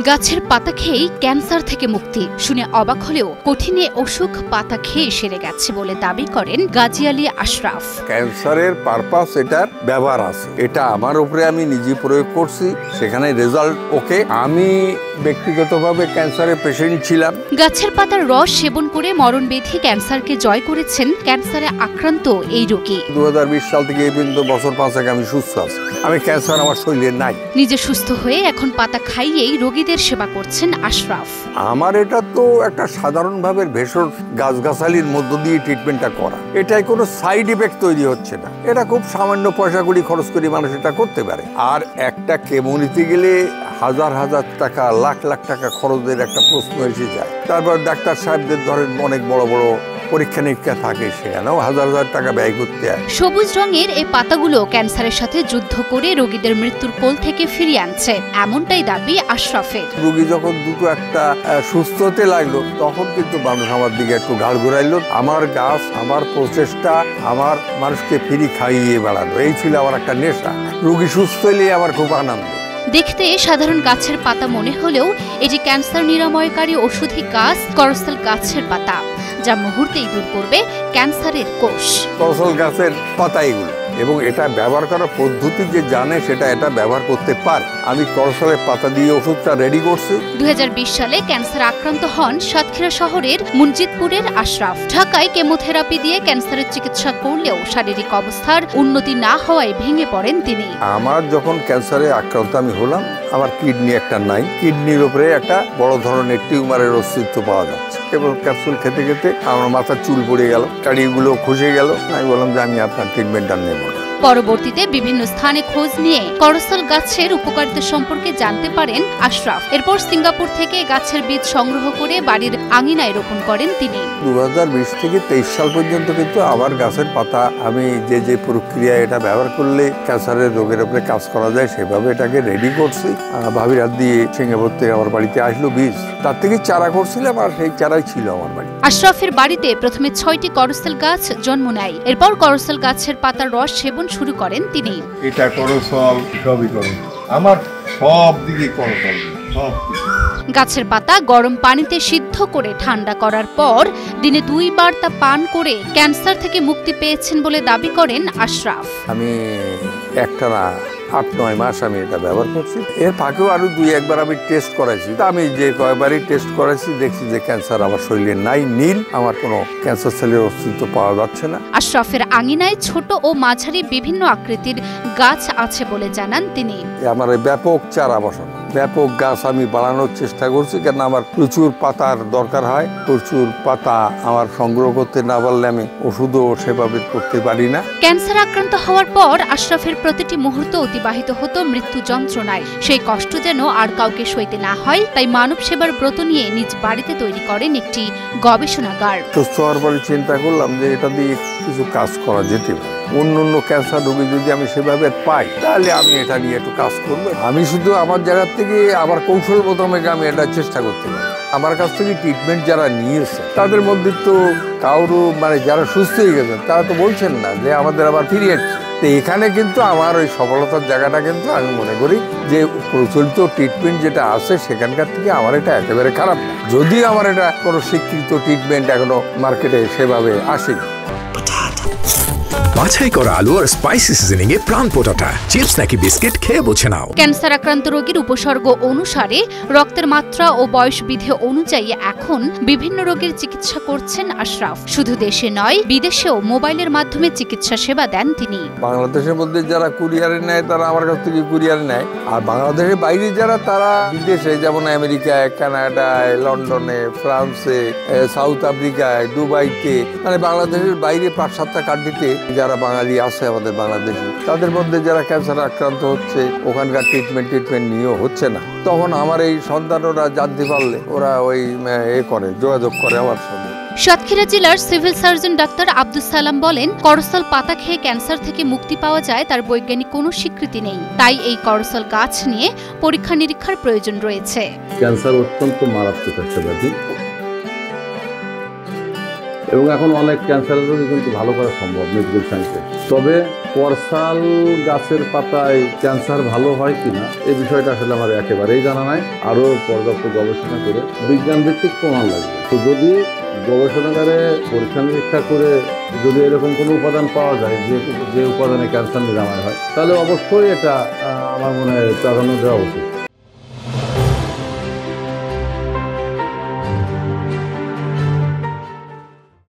গাছের পাতা খেয়েই ক্যান্সার থেকে মুক্তি শুনে অবাক হলেও কঠিন অসুখ পাতা খেয়ে সেরে গেছে বলে দাবি করেন গাজী আলী আশরাফ। ক্যান্সারের পারপাস এটার ব্যবহার আছে, এটা আমার উপরে আমি নিজে প্রয়োগ করছি, সেখানে রেজাল্ট ওকে। আমি ব্যক্তিগতভাবে ক্যান্সারের পেশেন্ট ছিলাম। গাছের পাতার রস সেবন করে মরণব্যাধি ক্যান্সারকে জয় করেছেন ক্যান্সারে আক্রান্ত এই রোগী। 2020 সাল থেকে এই পর্যন্ত বছর 5 আমি সুস্থ আছি, আমি ক্যান্সার আমার শরীরে নাই। নিজে সুস্থ হয়ে এখন পাতা খাইয়েই রোগীদের সেবা করছেন আশরাফ। আমার এটা তো একটা সাধারণভাবে ভেষজ গাছগাছালির মধ্য দিয়ে ট্রিটমেন্টটা করা, এটাই কোনো সাইড ইফেক্ট তৈরি হচ্ছে না। এটা খুব সামান্য পয়সা কড়ি খরচ করে মানুষ এটা করতে পারে। আর একটা কেমো নিতে গেলে হাজার হাজার টাকা, লাখ লাখ টাকা খরচের একটা প্রশ্ন এসে যায়। তারপর ডাক্তার সাহেবদের ধরেন অনেক বড় বড় পরীক্ষা নিরীক্ষা থাকে, সেখানেও হাজার হাজার টাকা ব্যয় করতে হয়। সবুজ রঙের এই পাতাগুলো ক্যান্সারের সাথে যুদ্ধ করে রোগীদের মৃত্যুর কোল থেকে ফিরিয়ে আনছে, এমনটাই দাবি আশরাফের। রোগী যখন দুটো একটা সুস্থ হতে লাগলো, তখন কিন্তু মানুষ আমার দিকে একটু ঘাড় ঘুরাইলো। আমার গাছ, আমার প্রচেষ্টা, আমার মানুষকে ফ্রি খাইয়ে বেড়ানো, এই ছিল আমার একটা নেশা। রোগী সুস্থ হলে আমার খুব আনন্দ। দেখতে সাধারণ গাছের পাতা মনে হলেও এটি ক্যান্সার নিরাময়কারী ওষুধি গাছ করসল গাছের পাতা, যা মুহূর্তেই দূর করবে ক্যান্সারের কোষ। করসল গাছের পাতা এগুলো, এবং এটা ব্যবহার করার পদ্ধতি যে জানে সেটা এটা ব্যবহার করতে পারে। আমি করসলের পাতা দিয়ে ওষুধটা রেডি করছি। 2020 সালে ক্যান্সার আক্রান্ত হন সাতক্ষীরা শহরের মুনজিদপুরের আশরাফ। ঢাকায় কেমোথেরাপি দিয়ে ক্যান্সারের চিকিৎসা করলেও শারীরিক অবস্থার উন্নতি না হওয়ায় ভেঙে পড়েন তিনি। আমার যখন ক্যান্সারে আক্রান্ত আমি হলাম, আমার কিডনি একটা নাই, কিডনির উপরে একটা বড় ধরনের টিউমারের অস্তিত্ব পাওয়া যাচ্ছে। কেবল ক্যাপসুল খেতে খেতে আমার মাথার চুল পড়ে গেল, কাড়িগুলো খসে গেল। আমি বললাম যে আমি আপনার ট্রিটমেন্টটা নেব। পরবর্তীতে বিভিন্ন স্থানে খোঁজ নিয়ে করসল গাছের উপকারিতা সম্পর্কে জানতে পারেন আশরাফ। এরপর সিঙ্গাপুর থেকে গাছের বীজ সংগ্রহ করে বাড়ির আঙিনায় রোপণ করেন তিনি। 2020 থেকে 23 সাল পর্যন্ত কিন্তু আবার গাছের পাতা আমি যে প্রক্রিয়া এটা ব্যবহার করলে ক্যান্সারের রোগের উপরে কাজ করা যায় সেভাবে এটাকে রেডি করছি। ভাবির হাত দিয়ে সিঙ্গাপুর থেকে আমার বাড়িতে আসলো বীজ, তার থেকে চারা করছিলাম, আর সেই চারাই ছিল আমার বাড়ি। আশরাফের বাড়িতে প্রথমে 6টি করসল গাছ জন্ম নেয়। এরপর করসল গাছের পাতার রস সেবন শুরু করেন তিনি। এটা করসল, সবই করসল, আমার সব দিকে করসল, সব। গাছের পাতা গরম পানিতে সিদ্ধ করে ঠান্ডা করার পর দিনে 2 বার তা পান করে ক্যান্সার থেকে মুক্তি পেয়েছেন বলে দাবি করেন আশরাফ। আমি একটানা 8-9 মাস আমি এটা ব্যবহার করছি। এর ফাঁকেও আরো 2-1 বার আমি টেস্ট করাইছি। আমি যে কয়েকবারই টেস্ট করাইছি দেখছি যে ক্যান্সার আমার শরীরে নাই, নীল, আমার কোনো ক্যান্সার সেলের অস্তিত্ব পাওয়া যাচ্ছে না। আশরাফের আঙিনায় ছোট ও মাঝারি বিভিন্ন আকৃতির গাছ আছে বলে জানান তিনি। আমার ব্যাপক চারা বসানো, ব্যাপক গাছ আমি বাড়ানোর চেষ্টা করছি, কেন আমার প্রচুর পাতার দরকার হয়। প্রচুর পাতা আমার সংগ্রহ করতে না পারলে আমি ওষুধও সেভাবে করতে পারি না। ক্যান্সার আক্রান্ত হওয়ার পর আশরাফের প্রতিটি মুহূর্ত অতিবাহিত হতো মৃত্যু যন্ত্রণায়। সেই কষ্ট যেন আর কাউকে সইতে না হয়, তাই মানব সেবার ব্রত নিয়ে নিজ বাড়িতে তৈরি করেন একটি গবেষণাগার। সুস্থ হওয়ার পরে চিন্তা করলাম যে এটা দিয়ে কিছু কাজ করা যেতে পারে। অন্য ক্যান্সার রোগী যদি আমি সেভাবে পাই, তাহলে আমি এটা নিয়ে একটু কাজ করবো। আমি শুধু আমার জায়গা থেকে আবার কৌশল বোধমে আমি এটা চেষ্টা করতে পারি। আমার কাছ থেকে ট্রিটমেন্ট যারা নিয়েছে তাদের মধ্যে তো কারো যারা সুস্থ হয়ে গেছেন তারা তো বলছেন না যে আমাদের আবার ফিরে আসছে। তো এখানে কিন্তু আমার ওই সফলতার জায়গাটা কিন্তু আমি মনে করি যে প্রচলিত ট্রিটমেন্ট যেটা আছে সেখানকার থেকে আমার এটা একেবারে খারাপ না, যদিও আমার এটা কোনো স্বীকৃত ট্রিটমেন্ট এখনো মার্কেটে সেভাবে আসেনি। বাছাই করা আলু আর স্পাইসি সিজনিং এ প্রাণ পোটাটা চিপস নাকি বিস্কিট খেয়ে বোঝে নাও। ক্যান্সার আক্রান্ত রোগীর উপসর্গ অনুসারে রক্তের মাত্রা ও বয়স বিধি অনুযায়ী এখন বিভিন্ন রোগের চিকিৎসা করছেন আশরাফ। শুধু দেশে নয়, বিদেশেও মোবাইলের মাধ্যমে চিকিৎসা সেবা দেন তিনি। বাংলাদেশের মধ্যে যারা কুরিয়ারে নেয় তারা আমার কাছ থেকে কুরিয়ারে নেয়, আর বাংলাদেশের বাইরে যারা তারা বিদেশে, যেমন আমেরিকায়, কানাডায়, লন্ডনে, ফ্রান্সে, সাউথ আফ্রিকায়, দুবাইতে, বাংলাদেশের বাইরে 5-7টা কান্ট্রিতে যারা বাঙালি আছে আমাদের বাংলাদেশি, তাদের মধ্যে যারা ক্যান্সার আক্রান্ত হচ্ছে, ওখানকার ট্রিটমেন্ট নিয়েও হচ্ছে না, তখন আমার এই সন্তানরা জানতে পারলে ওরা ওই যোগাযোগ করে আমার সাথে। সাতক্ষীরা জেলার civil surgeon doctor Abdus Salam বলেন, করসল পাতা খেয়ে ক্যান্সার থেকে মুক্তি পাওয়া যায় তার বৈজ্ঞানিক কোনো স্বীকৃতি নেই, তাই এই করসল গাছ নিয়ে পরীক্ষা নিরীক্ষার প্রয়োজন রয়েছে। ক্যান্সার অত্যন্ত মারাত্মক একটা ব্যাধি। এবং এখন অনেক ক্যান্সারের রোগী কিন্তু ভালো করা সম্ভব মেডিকেল সায়েন্সে। তবে করসাল গাছের পাতায় ক্যান্সার ভালো হয় কিনা এই বিষয়টা আসলে আমার একেবারেই জানা নাই। আরও পর্যাপ্ত গবেষণা করে বিজ্ঞান ভিত্তিক প্রমাণ লাগবে। তো যদি গবেষণাগারে পরীক্ষা নিরীক্ষা করে যদি এরকম কোনো উপাদান পাওয়া যায় যে উপাদানে ক্যান্সার নিরাময় হয়, তাহলে অবশ্যই এটা আমার মনে হয় প্রাধান্য দেওয়া উচিত।